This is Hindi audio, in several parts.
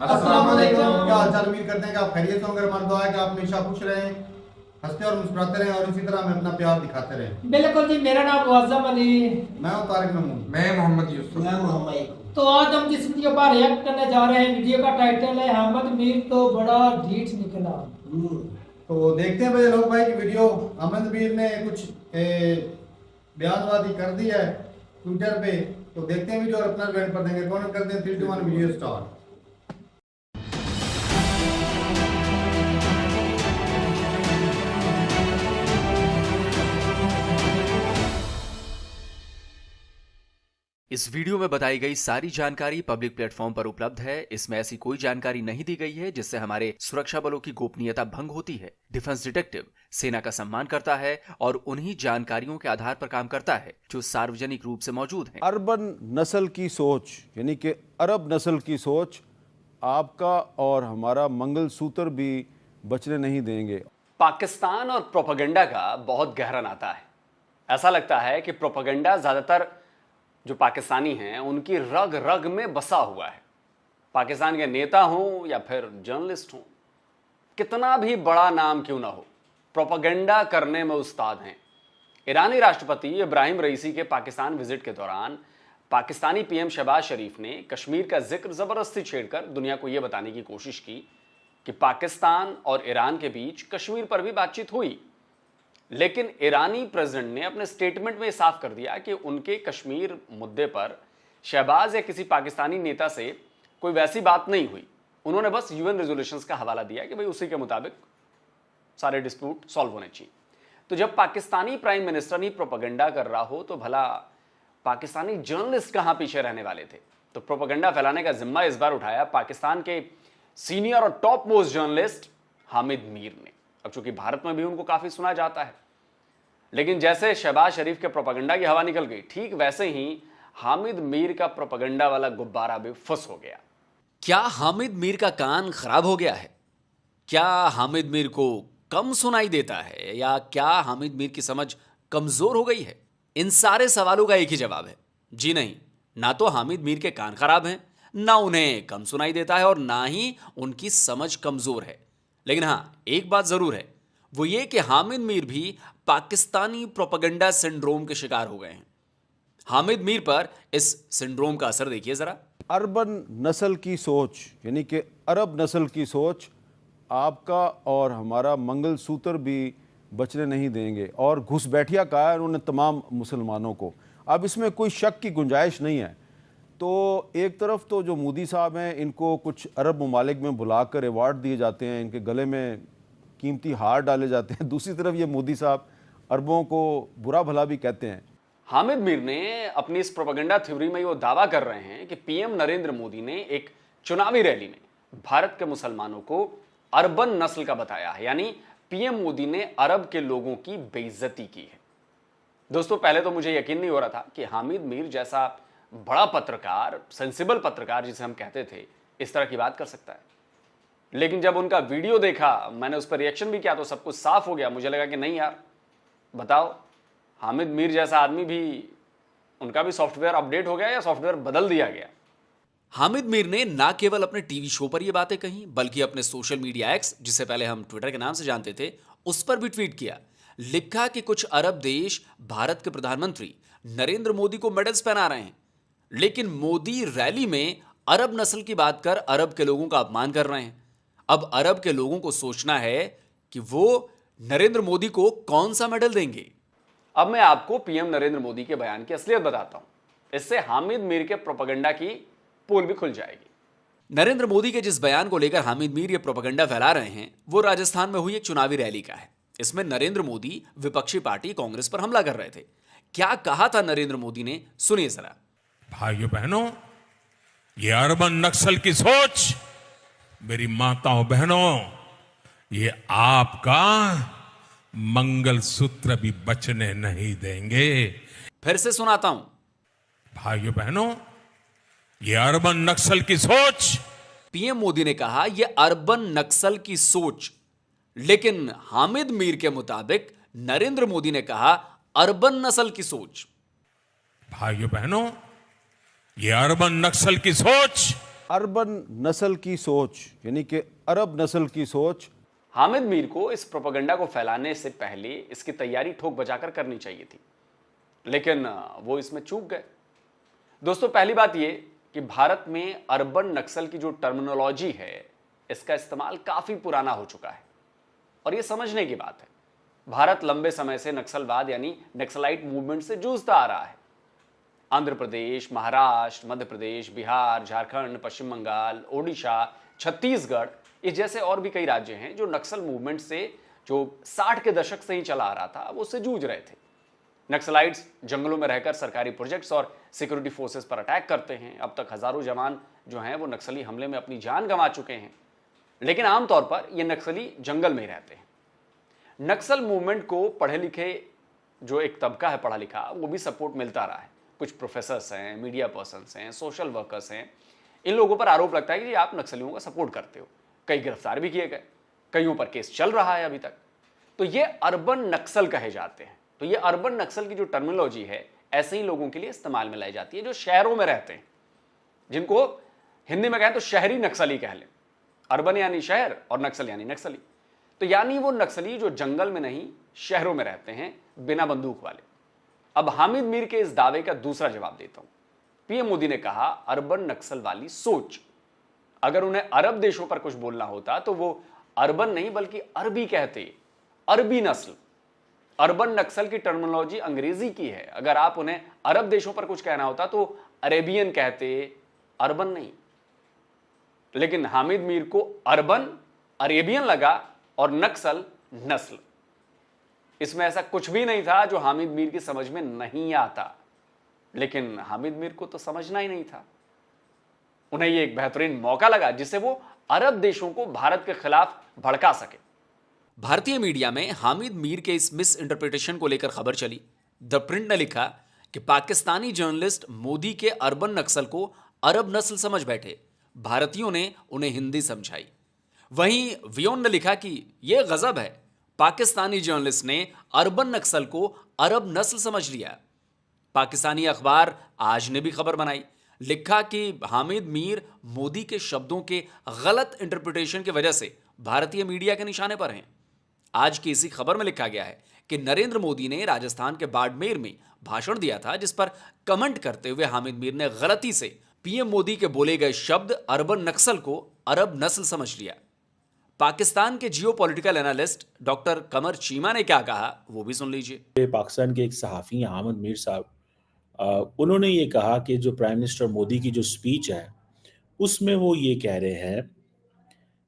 अस्सलाम वालेकुम। क्या हालचाल? उम्मीद करते हैं कि आप खैरियत से होंगे। हमारी दुआ है कि आप हमेशा खुश रहें, हंसते और मुस्कुराते रहें और इसी तरह हमें अपना प्यार दिखाते रहें। बिल्कुल जी। मेरा नाम मुअज़्ज़म अली। मैं हूं तारिक महमूद। मैं मोहम्मद यूसुफ। मैं मोहम्मद। तो आज हम जिस वीडियो पर रिएक्ट करने जा रहे हैं, वीडियो का टाइटल है हामिद मीर तो बड़ा ढीठ निकला। तो देखते हैं भाई लोग भाई की वीडियो। हामिद मीर ने कुछ बयानबाजी कर दी है ट्विटर पे, तो देखते हैं वीडियो और अपना रिएक्ट कर देंगे। कमेंट करते हैं 3 2 1 वीडियो स्टार्ट। इस वीडियो में बताई गई सारी जानकारी पब्लिक प्लेटफॉर्म पर उपलब्ध है। इसमें ऐसी कोई जानकारी नहीं दी गई है जिससे हमारे सुरक्षा बलों की गोपनीयता भंग होती है। डिफेंस डिटेक्टिव सेना का सम्मान करता है और उन्हीं जानकारियों के आधार पर काम करता है जो सार्वजनिक रूप से मौजूद हैं। अर्बन नस्ल की सोच यानी कि अरब नस्ल की सोच आपका और हमारा मंगलसूत्र भी बचने नहीं देंगे। पाकिस्तान और प्रोपेगेंडा का बहुत गहरा नाता है। ऐसा लगता है कि प्रोपेगेंडा ज़्यादातर जो पाकिस्तानी हैं उनकी रग रग में बसा हुआ है। पाकिस्तान के नेता हों या फिर जर्नलिस्ट हों, कितना भी बड़ा नाम क्यों ना हो, प्रोपेगेंडा करने में उस्ताद हैं। ईरानी राष्ट्रपति इब्राहिम रईसी के पाकिस्तान विजिट के दौरान पाकिस्तानी पीएम शहबाज शरीफ ने कश्मीर का जिक्र ज़बरदस्ती छेड़कर दुनिया को यह बताने की कोशिश की कि पाकिस्तान और ईरान के बीच कश्मीर पर भी बातचीत हुई। लेकिन ईरानी प्रेसिडेंट ने अपने स्टेटमेंट में साफ कर दिया कि उनके कश्मीर मुद्दे पर शहबाज या किसी पाकिस्तानी नेता से कोई वैसी बात नहीं हुई। उन्होंने बस यूएन रेजोल्यूशंस का हवाला दिया कि भाई उसी के मुताबिक सारे डिस्प्यूट सॉल्व होने चाहिए। तो जब पाकिस्तानी प्राइम मिनिस्टर ही प्रोपेगेंडा कर रहा हो तो भला पाकिस्तानी जर्नलिस्ट कहां पीछे रहने वाले थे। तो प्रोपेगेंडा फैलाने का जिम्मा इस बार उठाया पाकिस्तान के सीनियर और top most journalist Hamid Mir ने। अब चूंकि भारत में भी उनको काफी सुना जाता है, लेकिन जैसे शहबाज शरीफ के प्रोपेगेंडा की हवा निकल गई, ठीक वैसे ही हामिद मीर का प्रोपेगेंडा वाला गुब्बारा भी फुस हो गया। क्या हामिद मीर का कान खराब हो गया है? क्या हामिद मीर को कम सुनाई देता है या क्या हामिद मीर की समझ कमजोर हो गई है? इन सारे सवालों का एक ही जवाब है, जी नहीं। ना तो हामिद मीर के कान खराब हैं, ना उन्हें कम सुनाई देता है और ना ही उनकी समझ कमजोर है। लेकिन हां, एक बात जरूर है, वो ये कि हामिद मीर भी पाकिस्तानी प्रोपेगेंडा सिंड्रोम के शिकार हो गए हैं। हामिद मीर पर इस सिंड्रोम का असर देखिए जरा। अर्बन नस्ल की सोच यानी कि अरब नस्ल की सोच आपका और हमारा मंगलसूत्र भी बचने नहीं देंगे और घुसपैठिया कहा है उन्होंने तमाम मुसलमानों को। अब इसमें कोई शक की गुंजाइश नहीं है। तो एक तरफ तो जो मोदी साहब हैं इनको कुछ अरब ममालिक में बुलाकर अवार्ड दिए जाते हैं, इनके गले में कीमती हार डाले जाते हैं। दूसरी तरफ ये मोदी साहब अरबों को बुरा भला भी कहते हैं। हामिद मीर ने अपनी इस प्रोपेगेंडा थ्योरी में वो दावा कर रहे हैं कि पीएम नरेंद्र मोदी ने एक चुनावी रैली में भारत के मुसलमानों को अरबन नस्ल का बताया है, यानी पीएम मोदी ने अरब के लोगों की बेइज्जती की है। दोस्तों, पहले तो मुझे यकीन नहीं हो रहा था कि हामिद मीर जैसा बड़ा पत्रकार, सेंसिबल पत्रकार जिसे हम कहते थे, इस तरह की बात कर सकता है। लेकिन जब उनका वीडियो देखा, मैंने उस पर रिएक्शन भी किया, तो सब कुछ साफ हो गया। मुझे लगा कि नहीं यार, बताओ, हामिद मीर जैसा आदमी भी, उनका भी सॉफ्टवेयर अपडेट हो गया या सॉफ्टवेयर बदल दिया गया। हामिद मीर ने ना केवल अपने टीवी शो पर यह बातें कही, बल्कि अपने सोशल मीडिया एक्स, जिसे पहले हम ट्विटर के नाम से जानते थे, उस पर भी ट्वीट किया। लिखा कि कुछ अरब देश भारत के प्रधानमंत्री नरेंद्र मोदी को मेडल्स पहना रहे हैं, लेकिन मोदी रैली में अरब नस्ल की बात कर अरब के लोगों का अपमान कर रहे हैं। अब अरब के लोगों को सोचना है कि वो नरेंद्र मोदी को कौन सा मेडल देंगे। अब मैं आपको पीएम नरेंद्र मोदी के बयान की असलियत बताता हूं। इससे हामिद मीर के प्रोपेगेंडा की पोल भी खुल जाएगी। नरेंद्र मोदी के जिस बयान को लेकर हामिद मीर ये प्रोपेगेंडा फैला रहे हैं, वो राजस्थान में हुई एक चुनावी रैली का है। इसमें नरेंद्र मोदी विपक्षी पार्टी कांग्रेस पर हमला कर रहे थे। क्या कहा था नरेंद्र मोदी ने, सुनिए जरा। भाइयों बहनों, ये अरबन नक्सल की सोच, मेरी माताओं बहनों, ये आपका मंगलसूत्र भी बचने नहीं देंगे। फिर से सुनाता हूं। भाइयों बहनों, ये अरबन नक्सल की सोच। पीएम मोदी ने कहा यह अरबन नक्सल की सोच, लेकिन हामिद मीर के मुताबिक नरेंद्र मोदी ने कहा अरबन नस्ल की सोच। भाइयों बहनों, ये अरबन नक्सल की सोच। अर्बन नस्ल की सोच यानी कि अरब नस्ल की सोच। हामिद मीर को इस प्रोपेगेंडा को फैलाने से पहले इसकी तैयारी ठोक बजाकर करनी चाहिए थी, लेकिन वो इसमें चूक गए। दोस्तों, पहली बात ये कि भारत में अर्बन नक्सल की जो टर्मिनोलॉजी है, इसका इस्तेमाल काफी पुराना हो चुका है और ये समझने की बात है। भारत लंबे समय से नक्सलवाद यानी नक्सलाइट मूवमेंट से जूझता आ रहा है। आंध्र प्रदेश, महाराष्ट्र, मध्य प्रदेश, बिहार, झारखंड, पश्चिम बंगाल, ओडिशा, छत्तीसगढ़, ये जैसे और भी कई राज्य हैं जो नक्सल मूवमेंट से जो 60 के दशक से ही चला आ रहा था, वो उससे जूझ रहे थे। नक्सलाइट्स जंगलों में रहकर सरकारी प्रोजेक्ट्स और सिक्योरिटी फोर्सेस पर अटैक करते हैं। अब तक हजारों जवान जो हैं वो नक्सली हमले में अपनी जान गंवा चुके हैं, लेकिन आमतौर पर ये नक्सली जंगल में ही रहते हैं। नक्सल मूवमेंट को पढ़े लिखे जो एक तबका है पढ़ा लिखा, वो भी सपोर्ट मिलता रहा है। कुछ प्रोफेसर्स हैं, मीडिया पर्सन्स हैं, सोशल वर्कर्स हैं, इन लोगों पर आरोप लगता है कि आप नक्सलियों का सपोर्ट करते हो। कई गिरफ्तार भी किए गए, कईयों पर केस चल रहा है अभी तक। तो ये अर्बन नक्सल कहे जाते हैं। तो ये अर्बन नक्सल की जो टर्मिनोलॉजी है, ऐसे ही लोगों के लिए इस्तेमाल में लाई जाती है जो शहरों में रहते हैं, जिनको हिंदी में कहें तो शहरी नक्सली कह लें। अर्बन यानी शहर और नक्सल यानी नक्सली। तो यानी वो नक्सली जो जंगल में नहीं शहरों में रहते हैं, बिना बंदूक वाले। अब हामिद मीर के इस दावे का दूसरा जवाब देता हूं। पीएम मोदी ने कहा अर्बन नक्सल वाली सोच। अगर उन्हें अरब देशों पर कुछ बोलना होता तो वो अर्बन नहीं बल्कि अरबी कहते, अरबी नस्ल। अर्बन नक्सल की टर्मिनोलॉजी अंग्रेजी की है। अगर आप उन्हें अरब देशों पर कुछ कहना होता तो अरेबियन कहते, अर्बन नहीं। लेकिन हामिद मीर को अर्बन अरेबियन लगा और नक्सल नस्ल। इसमें ऐसा कुछ भी नहीं था जो हामिद मीर की समझ में नहीं आता, लेकिन हामिद मीर को तो समझना ही नहीं था। उन्हें यह एक बेहतरीन मौका लगा जिससे वो अरब देशों को भारत के खिलाफ भड़का सके। भारतीय मीडिया में हामिद मीर के इस मिस इंटरप्रिटेशन को लेकर खबर चली। द प्रिंट ने लिखा कि पाकिस्तानी जर्नलिस्ट मोदी के अर्बन नक्सल को अरब नस्ल समझ बैठे, भारतीयों ने उन्हें हिंदी समझाई। वहीं वियोन ने लिखा कि यह गजब है, पाकिस्तानी जर्नलिस्ट ने अर्बन नक्सल को अरब नस्ल समझ लिया। पाकिस्तानी अखबार आज ने भी खबर बनाई, लिखा कि हामिद मीर मोदी के शब्दों के गलत इंटरप्रिटेशन की वजह से भारतीय मीडिया के निशाने पर हैं। आज की इसी खबर में लिखा गया है कि नरेंद्र मोदी ने राजस्थान के बाड़मेर में भाषण दिया था, जिस पर कमेंट करते हुए हामिद मीर ने गलती से पीएम मोदी के बोले गए शब्द अर्बन नक्सल को अरब नस्ल समझ लिया। पाकिस्तान के जियोपॉलिटिकल एनालिस्ट डॉक्टर कमर चीमा ने क्या कहा, वो भी सुन लीजिए। पाकिस्तान के एक सहाफ़ी हैं हामिद मीर साहब, उन्होंने ये कहा कि जो प्राइम मिनिस्टर मोदी की जो स्पीच है उसमें वो ये कह रहे हैं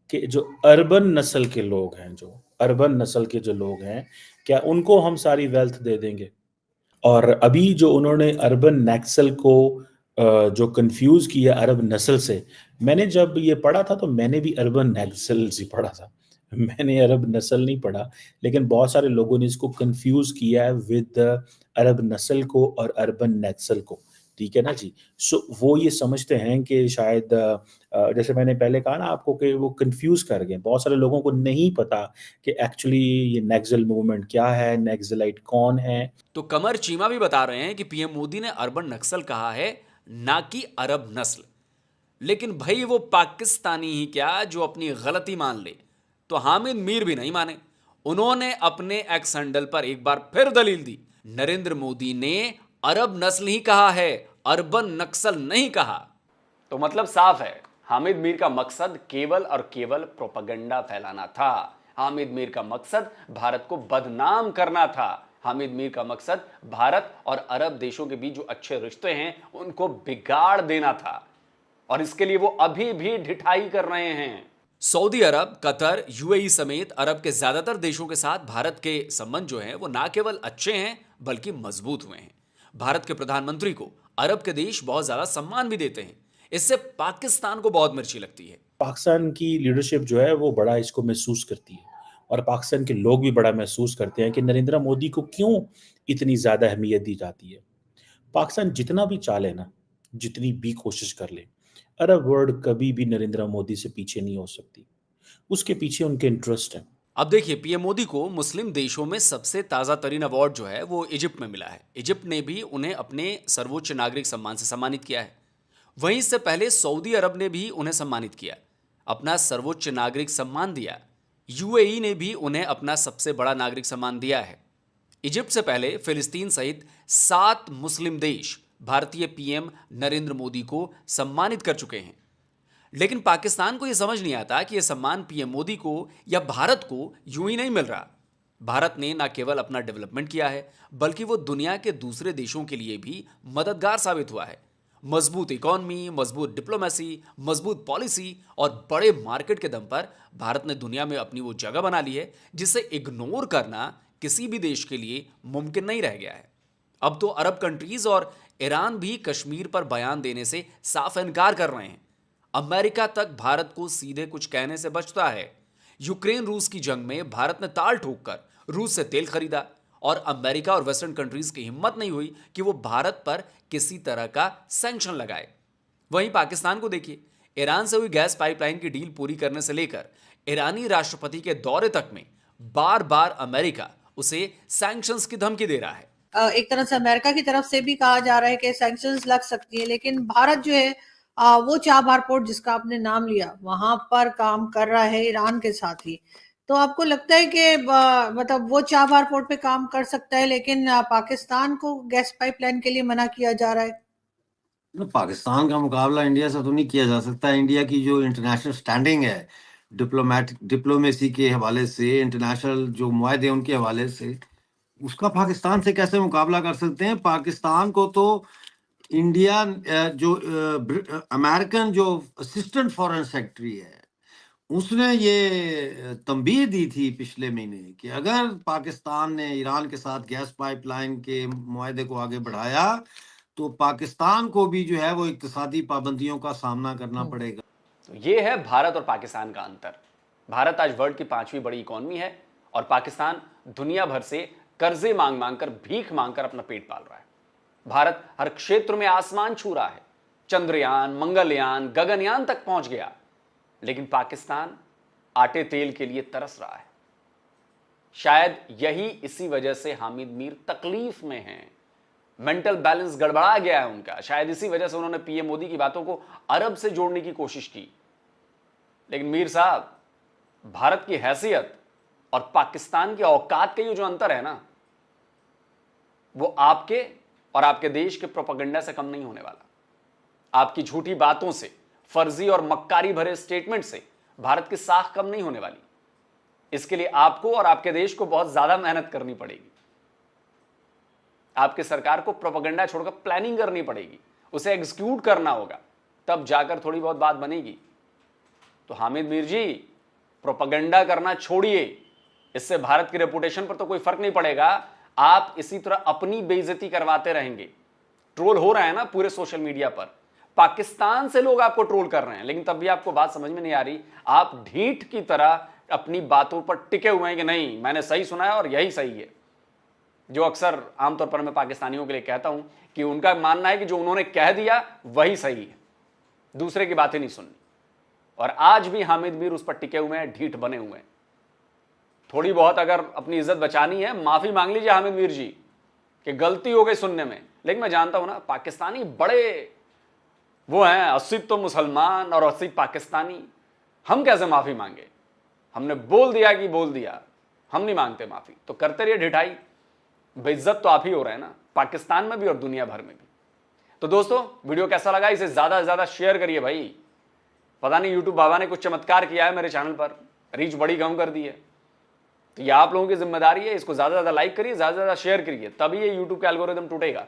कि जो अर्बन नस्ल के लोग हैं, जो अर्बन नस्ल के जो लोग हैं, क्या उनको हम सारी वेल्थ दे देंगे। और अभी जो उन्होंने अर्बन नक्सल को जो कंफ्यूज किया अरब नस्ल से, मैंने जब ये पढ़ा था तो मैंने भी अर्बन नक्सल से पढ़ा था, मैंने अरब नस्ल नहीं पढ़ा। लेकिन बहुत सारे लोगों ने इसको कंफ्यूज किया है विद अरब नस्ल को और अर्बन नक्सल को, ठीक है ना जी। सो वो ये समझते हैं कि शायद जैसे मैंने पहले कहा ना आपको कि वो कंफ्यूज कर गए। बहुत सारे लोगों को नहीं पता कि एक्चुअली ये नक्सल मूवमेंट क्या है, नक्सलाइट कौन है। तो कमर चीमा भी बता रहे हैं कि पीएम मोदी ने अर्बन नक्सल कहा है, ना कि अरब नस्ल। लेकिन भाई वो पाकिस्तानी ही क्या जो अपनी गलती मान ले, तो हामिद मीर भी नहीं माने। उन्होंने अपने एक्स हैंडल पर एक बार फिर दलील दी, नरेंद्र मोदी ने अरब नस्ल ही कहा है, अर्बन नक्सल नहीं कहा। तो मतलब साफ है, हामिद मीर का मकसद केवल और केवल प्रोपेगेंडा फैलाना था। हामिद मीर का मकसद भारत को बदनाम करना था। हामिद मीर का मकसद भारत और अरब देशों के बीच जो अच्छे रिश्ते हैं उनको बिगाड़ देना था, और इसके लिए वो अभी भी ढिठाई कर रहे हैं। सऊदी अरब, कतर, यूएई समेत अरब के ज्यादातर देशों के साथ भारत के संबंध जो हैं वो ना केवल अच्छे हैं बल्कि मजबूत हुए हैं। भारत के प्रधानमंत्री को अरब के देश बहुत ज्यादा सम्मान भी देते हैं। इससे पाकिस्तान को बहुत मिर्ची लगती है। पाकिस्तान की लीडरशिप जो है वो बड़ा इसको महसूस करती है, और पाकिस्तान के लोग भी बड़ा महसूस करते हैं कि नरेंद्र मोदी को क्यों इतनी ज़्यादा अहमियत दी जाती है। पाकिस्तान जितना भी चाले ना, जितनी भी कोशिश कर ले, अरब वर्ल्ड कभी भी नरेंद्र मोदी से पीछे नहीं हो सकती। उसके पीछे उनके इंटरेस्ट हैं। अब देखिए, पीएम मोदी को मुस्लिम देशों में सबसे ताज़ा तरीन अवार्ड जो है वो इजिप्ट में मिला है। इजिप्ट ने भी उन्हें अपने सर्वोच्च नागरिक सम्मान से सम्मानित किया है। वहीं इससे पहले सऊदी अरब ने भी उन्हें सम्मानित किया, अपना सर्वोच्च नागरिक सम्मान दिया। यूएई ने भी उन्हें अपना सबसे बड़ा नागरिक सम्मान दिया है। इजिप्ट से पहले फिलिस्तीन सहित 7 मुस्लिम देश भारतीय पीएम नरेंद्र मोदी को सम्मानित कर चुके हैं। लेकिन पाकिस्तान को यह समझ नहीं आता कि यह सम्मान पीएम मोदी को या भारत को यूं ही नहीं मिल रहा। भारत ने न केवल अपना डेवलपमेंट किया है, बल्कि वो दुनिया के दूसरे देशों के लिए भी मददगार साबित हुआ है। मजबूत इकोनॉमी, मजबूत डिप्लोमेसी, मजबूत पॉलिसी और बड़े मार्केट के दम पर भारत ने दुनिया में अपनी वो जगह बना ली है जिसे इग्नोर करना किसी भी देश के लिए मुमकिन नहीं रह गया है। अब तो अरब कंट्रीज और ईरान भी कश्मीर पर बयान देने से साफ इनकार कर रहे हैं। अमेरिका तक भारत को सीधे कुछ कहने से बचता है। यूक्रेन रूस की जंग में भारत ने ताल ठोककर रूस से तेल खरीदा और अमेरिका और वेस्टर्न कंट्रीज की हिम्मत नहीं हुई कि वो भारत पर किसी तरह का सैंक्शन लगाए। वहीं पाकिस्तान को देखिए, ईरान से हुई गैस पाइपलाइन की डील पूरी करने से लेकर ईरानी राष्ट्रपति के दौरे तक में बार बार अमेरिका उसे सैंक्शंस की धमकी दे रहा है। एक तरह से अमेरिका की तरफ से भी कहा जा रहा है कि सैंक्शंस लग सकती है, लेकिन भारत जो है वो चाबहार पोर्ट जिसका आपने नाम लिया वहां पर काम कर रहा है ईरान के साथ ही। तो आपको लगता है कि मतलब वो चाबहार पोर्ट पे काम कर सकता है, लेकिन पाकिस्तान को गैस पाइपलाइन के लिए मना किया जा रहा है? पाकिस्तान का मुकाबला इंडिया से तो नहीं किया जा सकता। इंडिया की जो इंटरनेशनल स्टैंडिंग है, डिप्लोमेसी के हवाले से, इंटरनेशनल जो मुआहदे उनके हवाले से, उसका पाकिस्तान से कैसे मुकाबला कर सकते हैं? पाकिस्तान को तो इंडिया जो अमेरिकन जो असिस्टेंट फॉरेन सेक्रेटरी है उसने ये तंबीह दी थी पिछले महीने कि अगर पाकिस्तान ने ईरान के साथ गैस पाइपलाइन के मुआहदे को आगे बढ़ाया तो पाकिस्तान को भी जो है वो इक्तिसादी पाबंदियों का सामना करना पड़ेगा। तो ये है भारत और पाकिस्तान का अंतर। भारत आज वर्ल्ड की 5वीं बड़ी इकोनॉमी है और पाकिस्तान दुनिया भर से कर्जे मांग मांग कर, भीख मांगकर अपना पेट पाल रहा है। भारत हर क्षेत्र में आसमान छू रहा है, चंद्रयान, मंगलयान, गगनयान तक पहुंच गया, लेकिन पाकिस्तान आटे तेल के लिए तरस रहा है। शायद यही इसी वजह से हामिद मीर तकलीफ में हैं, मेंटल बैलेंस गड़बड़ा गया है उनका। शायद इसी वजह से उन्होंने पीएम मोदी की बातों को अरब से जोड़ने की कोशिश की। लेकिन मीर साहब, भारत की हैसियत और पाकिस्तान की औकात का ये जो अंतर है ना, वो आपके और आपके देश के प्रोपेगेंडा से कम नहीं होने वाला। आपकी झूठी बातों से, फर्जी और मक्कारी भरे स्टेटमेंट से भारत की साख कम नहीं होने वाली। इसके लिए आपको और आपके देश को बहुत ज्यादा मेहनत करनी पड़ेगी। आपकी सरकार को प्रोपेगेंडा छोड़कर प्लानिंग करनी पड़ेगी, उसे एग्जीक्यूट करना होगा, तब जाकर थोड़ी बहुत बात बनेगी। तो हामिद मीर जी, प्रोपेगेंडा करना छोड़िए, इससे भारत की रेपुटेशन पर तो कोई फर्क नहीं पड़ेगा। आप इसी तरह अपनी बेइज्जती करवाते रहेंगे। ट्रोल हो रहा है ना पूरे सोशल मीडिया पर, पाकिस्तान से लोग आपको ट्रोल कर रहे हैं, लेकिन तब भी आपको बात समझ में नहीं आ रही। आप ढीठ की तरह अपनी बातों पर टिके हुए हैं कि नहीं, मैंने सही सुना है और यही सही है। जो अक्सर आमतौर पर मैं पाकिस्तानियों के लिए कहता हूं कि उनका मानना है कि जो उन्होंने कह दिया वही सही है, दूसरे की बातें नहीं सुननी। और आज भी हामिद मीर उस पर टिके हुए हैं, ढीठ बने हुए हैं। थोड़ी बहुत अगर अपनी इज्जत बचानी है, माफी मांग लीजिए हामिद मीर जी कि गलती हो गई सुनने में। लेकिन मैं जानता हूं ना, पाकिस्तानी बड़े वो हैं, 80 तो मुसलमान और 80 पाकिस्तानी। हम कैसे माफी मांगे? हमने बोल दिया कि बोल दिया, हम नहीं मांगते माफी। तो करते रहिए ढिठाई, बेइज्जत तो आप ही हो रहे हैं ना, पाकिस्तान में भी और दुनिया भर में भी। तो दोस्तों, वीडियो कैसा लगा इसे ज्यादा से ज्यादा शेयर करिए भाई। पता नहीं यूट्यूब बाबा ने कुछ चमत्कार किया है मेरे चैनल पर, रीच बड़ी कम कर दी है। तो ये आप लोगों की जिम्मेदारी है, इसको ज्यादा से ज्यादा लाइक करिए, ज्यादा से ज्यादा शेयर करिए, तभी ये यूट्यूब का एल्गोरिदम टूटेगा।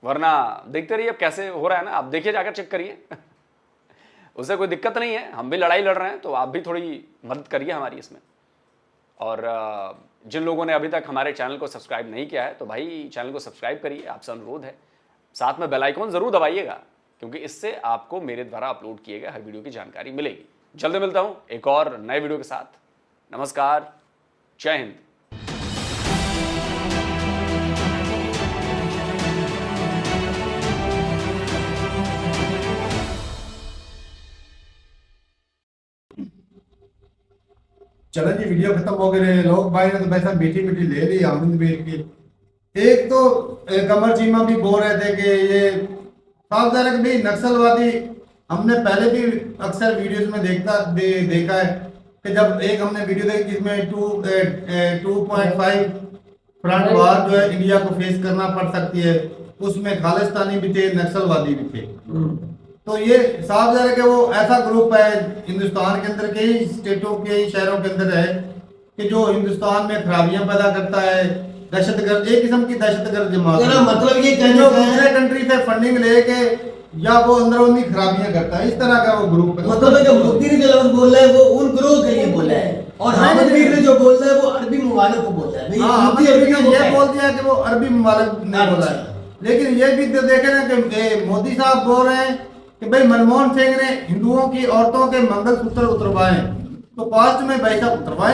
वरना देखते रहिए अब कैसे हो रहा है ना, आप देखिए, जाकर चेक करिए। उसे कोई दिक्कत नहीं है, हम भी लड़ाई लड़ रहे हैं, तो आप भी थोड़ी मदद करिए हमारी इसमें। और जिन लोगों ने अभी तक हमारे चैनल को सब्सक्राइब नहीं किया है तो भाई चैनल को सब्सक्राइब करिए, आपसे अनुरोध है। साथ में बेल आइकॉन जरूर दबाइएगा, क्योंकि इससे आपको मेरे द्वारा अपलोड किए गए हर वीडियो की जानकारी मिलेगी। जल्दी मिलता हूं एक और नए वीडियो के साथ। नमस्कार, जय हिंद। चलो जी, वीडियो खत्म हो गए। लोग भाई ने तो वैसा मीठी मीठी ले ली हामिद मीर की। एक तो कमर चीमा भी बोल रहे थे कि ये साफ जाहिर है कि भाई नक्सलवादी हमने पहले भी अक्सर वीडियोस में देखा है कि जब एक हमने वीडियो देखी जिसमें 2.5 फ्रंट वार जो है इंडिया को फेस करना पड़ सकती है, उसमें खालिस्तानी भी थे, नक्सलवादी भी थे। तो ये साफ जाहिर है कि वो ऐसा ग्रुप है हिंदुस्तान के अंदर, कई स्टेटों के शहरों के अंदर है कि जो हिंदुस्तान में खराबियां पैदा करता है, दहशतगर्द, एक किस्म की दहशतगर्द जमात है। मतलब ये जो दूसरे कंट्री से फंडिंग लेके या वो अंदरूनी खराबियां करता है, इस तरह का वो ग्रुप है। मतलब जो मोदी ने जो लफ्ज बोला है वो उन ग्रोह के लिए बोला है, और हामिद मीर ने जो बोला है वो अरबी ममालिक को बोला है। हामिद मीर ने ये बोल दिया कि वो अरबी ममालिक ने बोला है, लेकिन ये भी तो देखे ना कि मोदी साहब बोल रहे हैं कि भाई मनमोहन सिंह ने हिंदुओं की औरतों के मंगलसूत्र उतरवाए, तो पास्ट में भाई साहब उतरवाए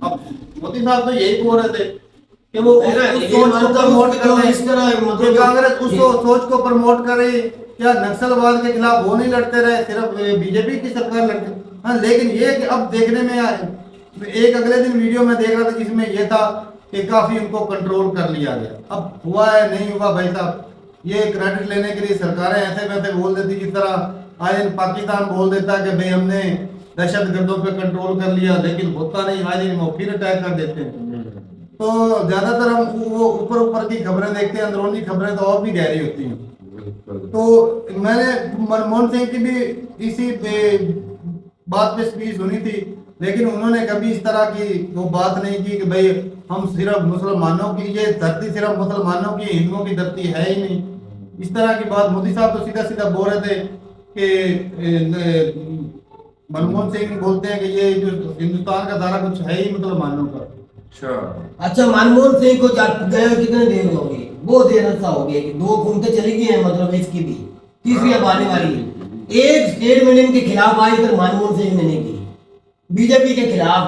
अब मोदी साहब तो यही बोल रहे थे कि वो उस सोच को प्रमोट कर रहे हैं, कांग्रेस उस सोच को प्रमोट करे, क्या नक्सलवाद के खिलाफ वो नहीं लड़ते रहे, सिर्फ बीजेपी की सरकार लड़ती। हाँ, लेकिन ये कि अब देखने में आए, एक अगले दिन वीडियो में देख रहा था जिसमें ये था कि काफी उनको कंट्रोल कर लिया गया। अब हुआ है नहीं हुआ भाई साहब, ये क्रेडिट लेने के लिए सरकारें ऐसे वैसे बोल देती, जिस तरह आज पाकिस्तान बोल देता कि भाई हमने दहशतगर्दों पे कंट्रोल कर लिया, लेकिन होता नहीं, आज वो फिर अटैक कर देते हैं। तो ज्यादातर हम वो ऊपर ऊपर की खबरें देखते हैं, अंदरूनी खबरें तो और भी गहरी होती हैं। तो मैंने मनमोहन सिंह की भी इसी बात पे स्पीच सुनी थी, लेकिन उन्होंने कभी इस तरह की वो बात नहीं की कि भाई हम सिर्फ मुसलमानों की, ये धरती सिर्फ मुसलमानों की, हिंदुओं की धरती है ही नहीं, इस तरह की बात। मोदी साहब तो सीधा सीधा बोल रहे थे कि मनमोहन सिंह बोलते हैं कि ये जो हिंदुस्तान का सारा कुछ है ही मुसलमानों का। अच्छा, मनमोहन सिंह को गए कितने देर हो गई, वो देर ऐसा हो गया कि 2 घूमते चली गई है, मतलब इसकी भी तीसरी अब आने वाली है। एक स्टेटमेंट इनके खिलाफ आई फिर मनमोहन सिंह ने नहीं की, बीजेपी के खिलाफ।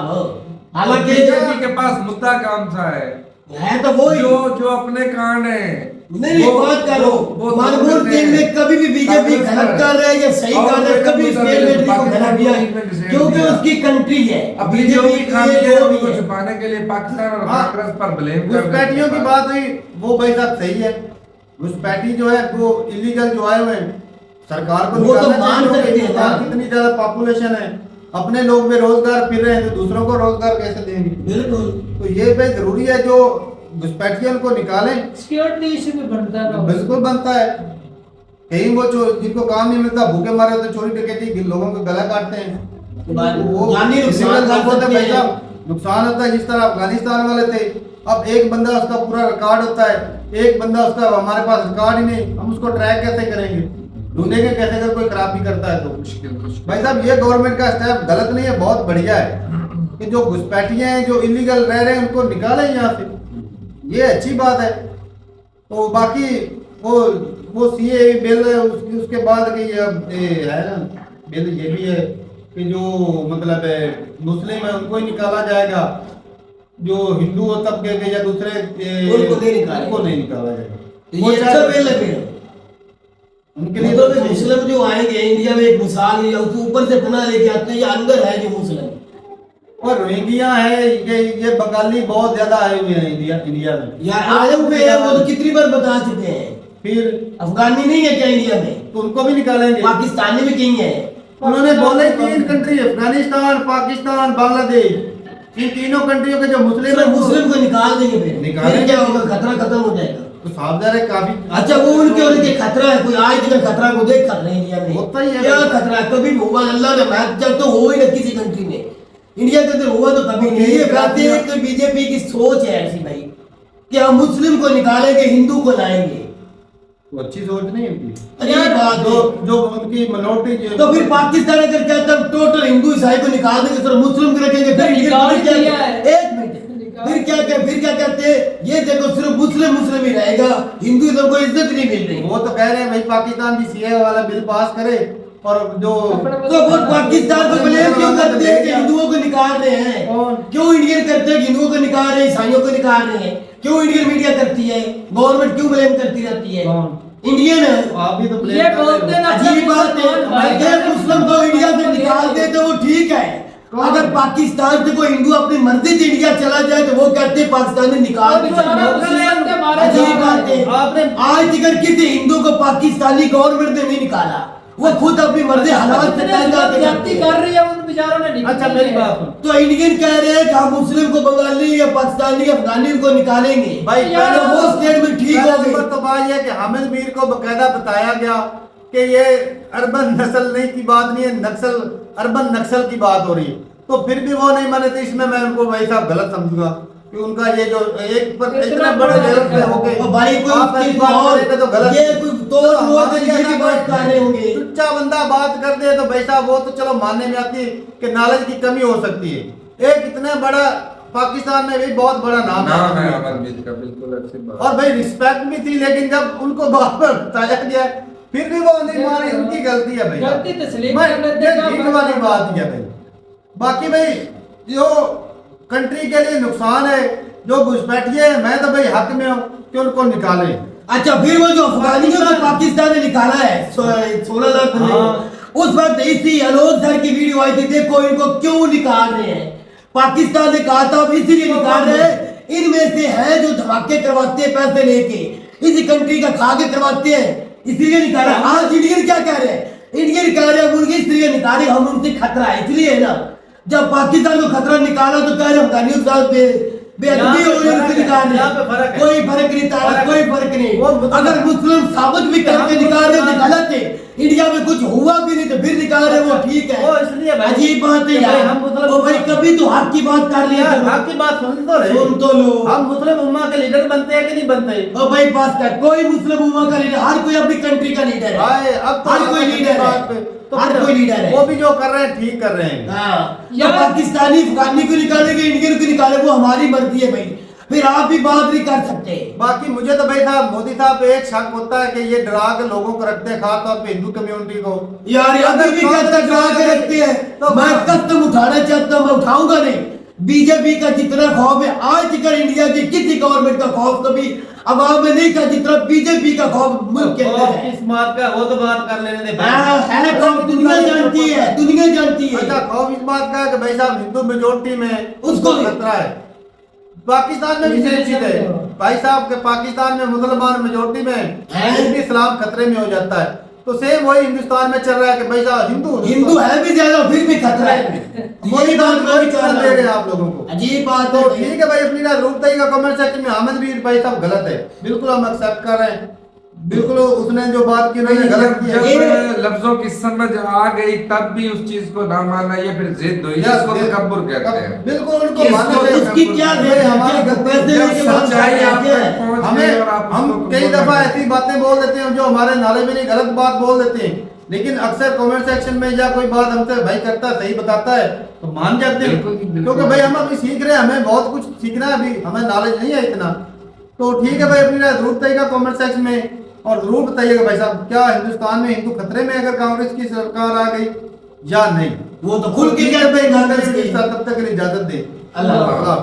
हालांकि बीजेपी के पास मुद्दा कौन सा है तो वो जो अपने कांड है, नहीं बात करो, मनमोहन सिंह ने कभी भी बीजेपी गलत कर रहे या सही कर रहे, कभी स्टेटमेंट को गलत दिया, क्योंकि उसकी कंट्री है। अब बीजेपी को छुपाने के लिए पाकिस्तान और कांग्रेस पर ब्लेम कर घुसपैठियों की बात हुई, वो भाई साहब सही है, घुसपैठी जो है वो इलीगल जो आए हुए हैं, सरकार को निकालना चाहिए। कितनी ज्यादा पॉपुलेशन है, अपने लोग बेरोजगार फिर रहे हैं, तो दूसरों को रोजगार कैसे देंगे? बिल्कुल। तो ये भाई जरूरी है जो घुसपैठियों को निकालें, सिक्योरिटी इशू भी बनता है, बिल्कुल बनता है। कहीं वो जो जिनको काम नहीं मिलता भूखे मारे तो चोरी डकैती लोगों को गला काटते हैं, वो नुकसान होता है। जिस तरह अफगानिस्तान वाले थे, अब एक बंदा उसका पूरा रिकॉर्ड होता है, एक बंदा उसका, हमारे पास रिकॉर्ड ही नहीं, हम उसको ट्रैक कैसे करेंगे, ढूंढेंगे कैसे? अगर कोई खराबी करता है तो मुश्किल। भाई साहब ये गवर्नमेंट का स्टेप गलत नहीं है, बहुत बढ़िया है कि जो घुसपैठिए हैं, जो इलीगल रह रहे हैं, उनको निकालें यहाँ से, ये अच्छी बात है। तो बाकी वो सीए बिल है, उसके बाद कि ये है ना बिल, ये भी है कि जो मतलब है मुस्लिम है उनको ही निकाला जाएगा, जो हिंदू तबके के या दूसरे उनको नहीं निकाला जाएगा। ये अच्छा बिल है उनके लिए। तो मुस्लिम जो आएंगे इंडिया में, एक मिसाल है, ऊपर से पनाह लेके आते हैं, या अंदर है जो मुस्लिम, और रोहिंग्या है, ये बंगाली बहुत ज्यादा आए हुए हैं इंडिया में। यार आए हुए हैं, वो तो कितनी बार बता चुके हैं। फिर अफगानी नहीं है क्या इंडिया में? तो उनको भी निकालेंगे। पाकिस्तानी भी कहीं है, उन्होंने बोले 3 कंट्री, अफगानिस्तान, पाकिस्तान, बांग्लादेश, इन तीनों कंट्रियों के जो मुस्लिम है, मुस्लिम को निकाल देंगे, फिर क्या होगा? खतरा खत्म हो जाएगा। तो सावधान है काफी। अच्छा, वो उनके और इनके खतरा है, कोई आज के खतरा को देख खतरा इंडिया में होता ही है। क्या खतरा है? कभी हुआ अल्लाह ने मैच जब तो हो ही ना किसी कंट्री में, इंडिया के अंदर हुआ तो कभी नहीं। ये कहते हैं कि बीजेपी की सोच है ऐसी भाई कि हम मुस्लिम को निकालेंगे, हिंदू को लाएंगे, तो अच्छी सोच नहीं होती। अच्छी बात जो उनकी मिनोरिटी, तो फिर पाकिस्तान अगर कहता है टोटल हिंदू ईसाई को निकाल देंगे, तो मुस्लिम को रखेंगे, फिर एक मिनट, फिर क्या कहते हैं? ये देखो सिर्फ मुस्लिम ही रहेगा, हिंदुइज्म को इज्जत नहीं मिल रही। वो तो कह रहे हैं भाई पाकिस्तान भी सीए वाला बिल पास करे, और जो तो वो पाकिस्तान को ब्लेम क्यों करते हैं कि हिंदुओं को निकाल रहे हैं? क्यों इंडियन करते हैं हिंदुओं को निकाल रहे हैं, ईसाइयों को निकाल रहे हैं? क्यों इंडियन मीडिया करती है, गवर्नमेंट क्यों ब्लेम करती रहती है? इंडियन है, आप भी तो अजीब बात है। मुस्लिम को इंडिया से निकाल दे तो वो ठीक है, अगर पाकिस्तान से कोई हिंदू अपनी मर्जी से इंडिया चला जाए तो वो कहते हैं पाकिस्तान ने निकाल के अजीब बात है। आज अगर किसी हिंदू को पाकिस्तानी गवर्नमेंट ने नहीं निकाला, वो खुद अपनी मर्जी हालात से कर रही है उन बेचारों ने। अच्छा मेरी बात सुन, तो इंडियन कह रहे हैं कि हम मुस्लिम को बंगाली या पाकिस्तानी या अफगानी को निकालेंगे भाई पहले वो स्टेटमेंट ठीक हो गई। तो बात यह कि हामिद मीर को बकायदा बताया गया कि ये अर्बन नस्ल नहीं की बात नहीं है, नक्सल अर्बन नक्सल की बात हो रही है, तो फिर भी वो नहीं माने। तो इसमें मैं उनको भाई साहब गलत समझूंगा कि उनका ये जो एक पर इतने बड़े लेवल पे हो गए और भाई कोई आप ऐसी चीज बात और करेंगे तो गलत ये कोई तोड़ मोड़ तरीके की बात कर रहे होंगे। सच्चा बंदा बात कर दे तो भाई साहब वो तो चलो मानने में आती है कि नॉलेज की कमी हो सकती है। एक इतना बड़ा पाकिस्तान में भी बहुत बड़ा नाम है है अमरजीत का, बिल्कुल अच्छी बात। और भाई रिस्पेक्ट भी थी, लेकिन जब उनको बात पर बताया गया फिर भी वो नहीं माने, उनकी गलती है भाई। गलती तस्लीम मैं कर लेते हैं, ठीक वाली बात ही है भाई। बाकी भाई जो कंट्री के लिए नुकसान है, जो घुसपैठिए है, मैं तो भाई हक में हूँ कि उनको निकाले। अच्छा फिर वो जो अफगानियों को पाकिस्तान ने निकाला है 16 लाख बंदे को, उस वक्त इसी अलोद सर की वीडियो आई थी, देखो इनको क्यों निकाल रहे हैं। पाकिस्तान ने कहा था अब इसीलिए निकाल रहे हैं, इनमें से है जो धमाके करवाते हैं पैसे लेके, इसी कंट्री का खा के करवाते हैं, इसीलिए निकाला। आज इंडियन क्या कह रहे हैं, इंडियन कह रहे हैं मुर्गी इसलिए निकाले हम उनसे खतरा है इसलिए है ना। जब पाकिस्तान को खतरा निकाला तो कह रहे अफगानियों के साथ बेअदबी हो रही है, निकाल रहे, कोई फर्क नहीं था, कोई फर्क नहीं। अगर मुस्लिम साबित भी करके निकाल रहे तो गलत है, इंडिया में कुछ हुआ भी नहीं तो फिर निकाल रहे वो ठीक है। अजीब बात है यार। वो भाई कभी तो हक की बात कर लिया, हक की बात सुन तो रहे, सुन तो लो। हम मुस्लिम उम्मा के लीडर बनते हैं कि नहीं बनते? और भाई बात कर, कोई मुस्लिम उम्मा का लीडर, हर कोई अपनी कंट्री का लीडर है, अब तो हर कोई लीडर है, तो हर कोई लीडर है। वो भी जो कर रहे हैं ठीक कर रहे हैं। हाँ, तो पाकिस्तानी अफगानी को निकालेंगे, इंडियन को निकाले, वो हमारी मर्जी है भाई, फिर आप भी बात नहीं कर सकते। बाकी मुझे तो भाई साहब मोदी साहब पे एक शक होता है कि ये डरा के लोगों को रखते हैं, खासतौर पे हिंदू कम्युनिटी को। यार अभी भी कहता डरा के रखते हैं, तो मैं कस्टम उठाना चाहता हूँ, मैं उठाऊंगा नहीं। बीजेपी का जितना खौफ है आज तक इंडिया की किसी गवर्नमेंट का खौफ कभी अवाम में नहीं था जितना बीजेपी का खौफ मुल्क के अंदर है। किस बात का वो तो बात कर लेने दे। है खौफ, दुनिया जानती है, दुनिया जानती है। अच्छा खौफ इस बात का है कि भाई साहब हिंदू मेजोरिटी में उसको खतरा है। पाकिस्तान में भी सेम चीज है भाई साहब के, पाकिस्तान में मुसलमान मेजोरिटी में इस्लाम खतरे में हो जाता है, तो सेम वही हिंदुस्तान में चल रहा है कि भाई साहब हिंदू है भी ज्यादा फिर भी खतरा है। वही बात मैं कर दे रहे हैं आप लोगों को। अजीब बात तो है। ठीक है भाई, अपनी रात रूप का कमेंट सेक्शन में हामिद मीर भाई साहब गलत है, बिल्कुल हम एक्सेप्ट कर रहे हैं, बिल्कुल उसने जो बात की उन्होंने गलत की है। जब लफ्जों की समझ आ गई तब भी उस चीज को ना माना, ये फिर जिद हुई, इसको तकब्बुर कहते हैं। बिल्कुल उनको मानना चाहिए। उसकी क्या हम कई दफा ऐसी बातें बोल देते हैं जो हमारे नाले में नहीं, गलत बात बोल देते हैं, लेकिन अक्सर कमेंट सेक्शन में या कोई बात हमसे भाई करता है, सही बताता है तो मान जाते हैं, क्योंकि भाई हम अभी सीख रहे हैं, हमें बहुत कुछ सीखना है, अभी हमें नॉलेज नहीं है इतना। तो ठीक है भाई, अपनी राय जरूर बताइएगा कमेंट सेक्शन में, और जरूर बताइएगा भाई साहब क्या हिंदुस्तान में हिंदू खतरे में अगर कांग्रेस की सरकार आ गई या नहीं। वो तो खुल के कहते हैं, तब तक इजाजत दे। अल्लाह।